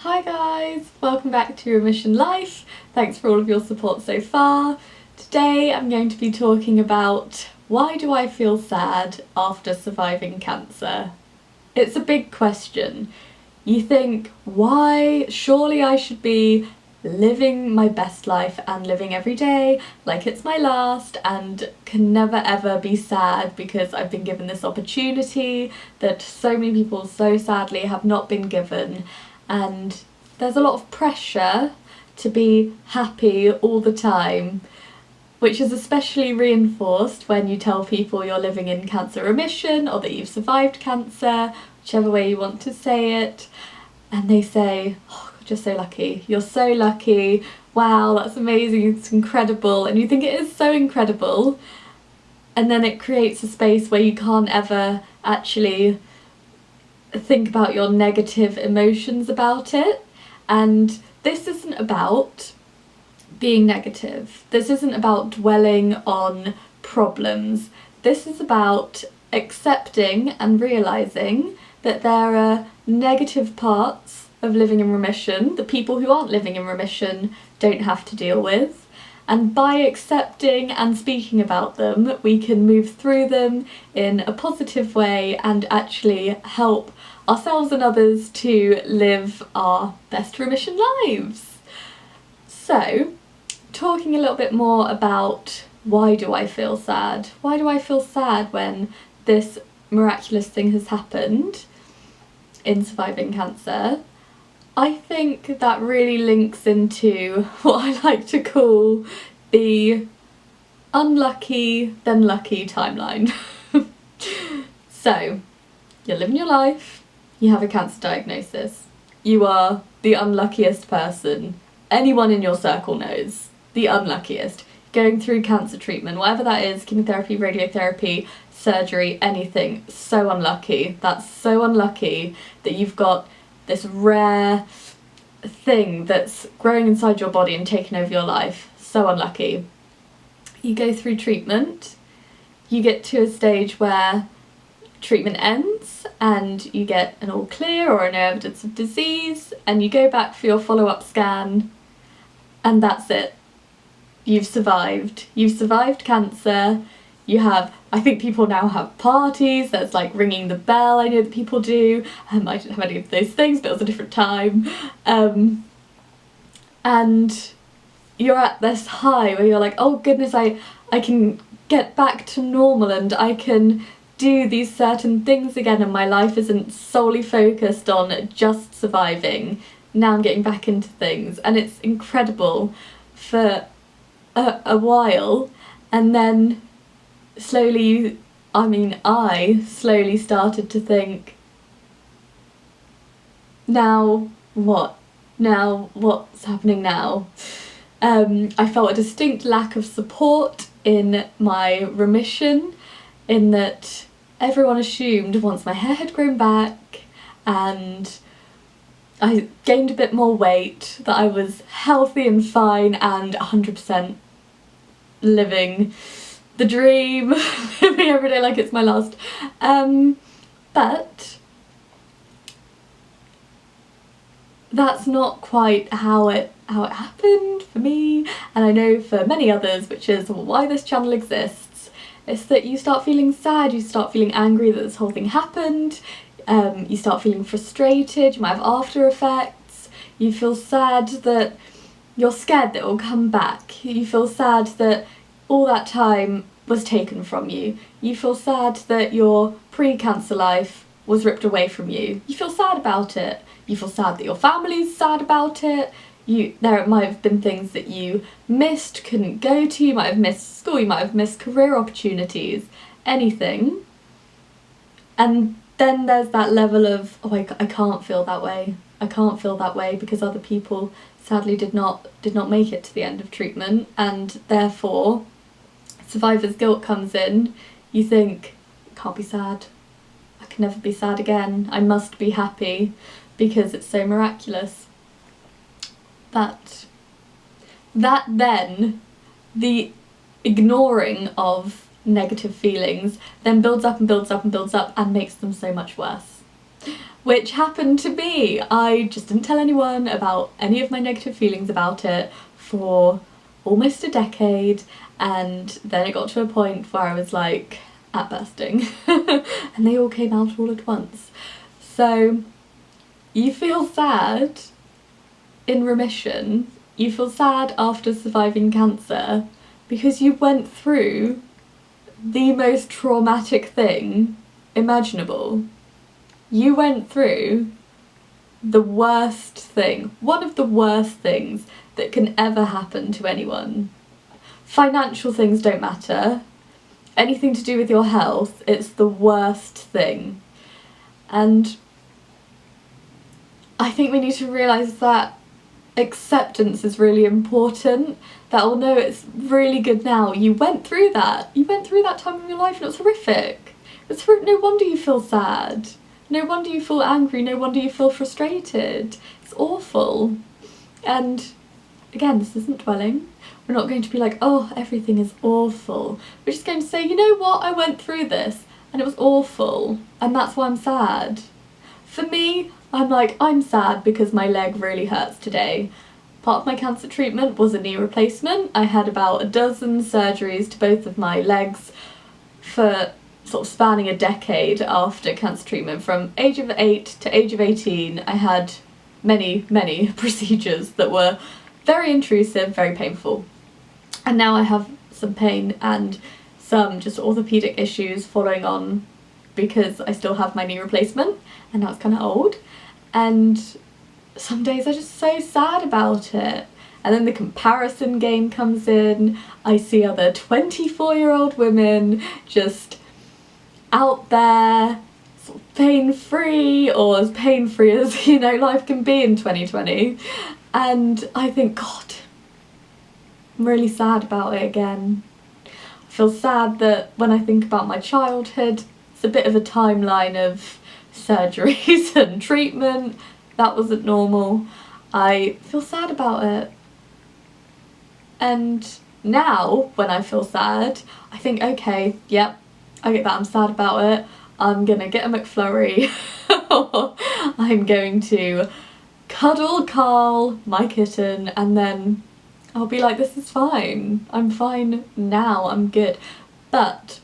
Hi guys, welcome back to Remission Life. Thanks for all of your support so far. Today I'm going to be talking about why do I feel sad after surviving cancer? It's a big question. You think, why? Surely I should be living my best life and living every day like it's my last and can never ever be sad because I've been given this opportunity that so many people so sadly have not been given. And there's a lot of pressure to be happy all the time, which is especially reinforced when you tell people you're living in cancer remission or that you've survived cancer, whichever way you want to say it, and they say, oh, you're so lucky, you're so lucky, wow, that's amazing, it's incredible, and you think it is so incredible, and then it creates a space where you can't ever actually think about your negative emotions about it. And this isn't about being negative, this isn't about dwelling on problems, this is about accepting and realising that there are negative parts of living in remission that people who aren't living in remission don't have to deal with. And by accepting and speaking about them, we can move through them in a positive way and actually help ourselves and others to live our best remission lives. So, talking a little bit more about why do I feel sad? Why do I feel sad when this miraculous thing has happened in surviving cancer? I think that really links into what I like to call the unlucky then lucky timeline. So, you're living your life, you have a cancer diagnosis, you are the unluckiest person anyone in your circle knows, the unluckiest, going through cancer treatment, whatever that is, chemotherapy, radiotherapy, surgery, anything, so unlucky. That's so unlucky that you've got this rare thing that's growing inside your body and taking over your life. So unlucky. You go through treatment, you get to a stage where treatment ends and you get an all clear or no evidence of disease, and you go back for your follow-up scan and that's it. You've survived. You've survived cancer. You have, I think people now have parties, there's like ringing the bell, I know that people do. I didn't have any of those things, but it was a different time. And you're at this high where you're like, oh goodness, I can get back to normal and I can do these certain things again and my life isn't solely focused on just surviving. Now I'm getting back into things, and it's incredible for a while, and then slowly, I slowly started to think, now what? Now what's happening now? I felt a distinct lack of support in my remission, in that everyone assumed once my hair had grown back and I gained a bit more weight that I was healthy and fine and 100% living the dream, living every day like it's my last. But that's not quite how it happened for me, and I know for many others, which is why this channel exists. It's that you start feeling sad, you start feeling angry that this whole thing happened, you start feeling frustrated, you might have after effects, you feel sad that you're scared that it will come back, you feel sad that all that time was taken from you, you feel sad that your pre-cancer life was ripped away from you, you feel sad about it, you feel sad that your family's sad about it, there might have been things that you missed, couldn't go to, you might have missed school, you might have missed career opportunities, anything. And then there's that level of, oh, I can't feel that way. I can't feel that way because other people sadly did not make it to the end of treatment, and therefore survivor's guilt comes in. You think, I can't be sad. I can never be sad again. I must be happy because it's so miraculous. But that then, the ignoring of negative feelings then builds up and builds up and builds up and makes them so much worse. which happened to me. I just didn't tell anyone about any of my negative feelings about it for almost a decade, and then it got to a point where I was like at bursting and they all came out all at once. So you feel sad in remission, you feel sad after surviving cancer because you went through the most traumatic thing imaginable. You went through the worst thing, one of the worst things that can ever happen to anyone. Financial things don't matter. Anything to do with your health, it's the worst thing. And I think we need to realise that acceptance is really important. That although it's really good now, you went through that. You went through that time of your life and it was horrific. No wonder you feel sad. No wonder you feel angry. No wonder you feel frustrated. It's awful. And again, this isn't dwelling. We're not going to be like, oh, everything is awful. We're just going to say, you know what, I went through this and it was awful and that's why I'm sad. For me, I'm like, I'm sad because my leg really hurts today. Part of my cancer treatment was a knee replacement. I had about a dozen surgeries to both of my legs for sort of spanning a decade after cancer treatment. From age of 8 to age of 18, I had many procedures that were very intrusive, very painful. And now I have some pain and some just orthopaedic issues following on because I still have my knee replacement and now it's kind of old. And some days I'm just so sad about it. And then the comparison game comes in. I see other 24-year-old women just out there, sort of pain-free, or as pain-free as, you know, life can be in 2020. And I think, God, I'm really sad about it again. I feel sad that when I think about my childhood, it's a bit of a timeline of surgeries and treatment. That wasn't normal. I feel sad about it. And now, when I feel sad, I think, okay, yep, I get that, I'm sad about it. I'm gonna get a McFlurry. I'm going to cuddle Carl, my kitten, and then I'll be like, this is fine. I'm fine now, I'm good. But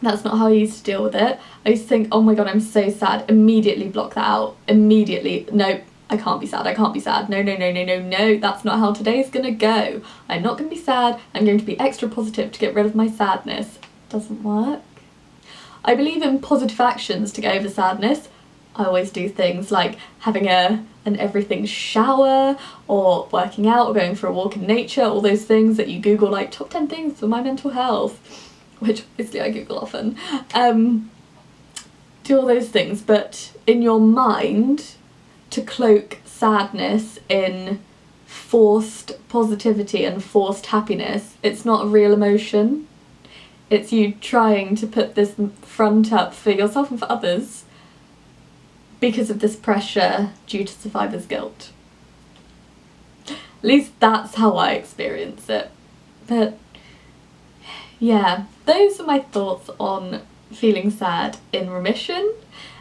that's not how I used to deal with it. I used to think, oh my god, I'm so sad. Immediately block that out. Immediately. No, I can't be sad. I can't be sad. No, that's not how today's gonna go. I'm not gonna be sad. I'm going to be extra positive to get rid of my sadness. Doesn't work. I believe in positive actions to get over sadness. I always do things like having an everything shower, or working out, or going for a walk in nature, all those things that you Google, like top 10 things for my mental health, which obviously I Google often. Do all those things, but in your mind, to cloak sadness in forced positivity and forced happiness, it's not a real emotion. It's you trying to put this front up for yourself and for others because of this pressure due to survivor's guilt. At least that's how I experience it. But yeah, those are my thoughts on feeling sad in remission.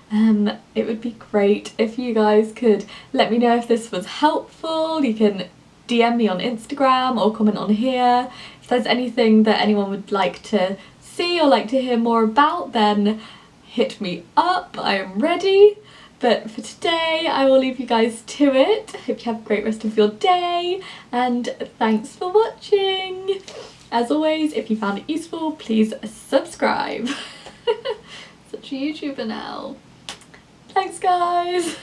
It would be great if you guys could let me know if this was helpful. You can DM me on Instagram or comment on here. If there's anything that anyone would like to see or like to hear more about, then hit me up, I am ready. But for today, I will leave you guys to it. Hope you have a great rest of your day, and thanks for watching. As always, if you found it useful, please subscribe. Such a YouTuber now. Thanks, guys.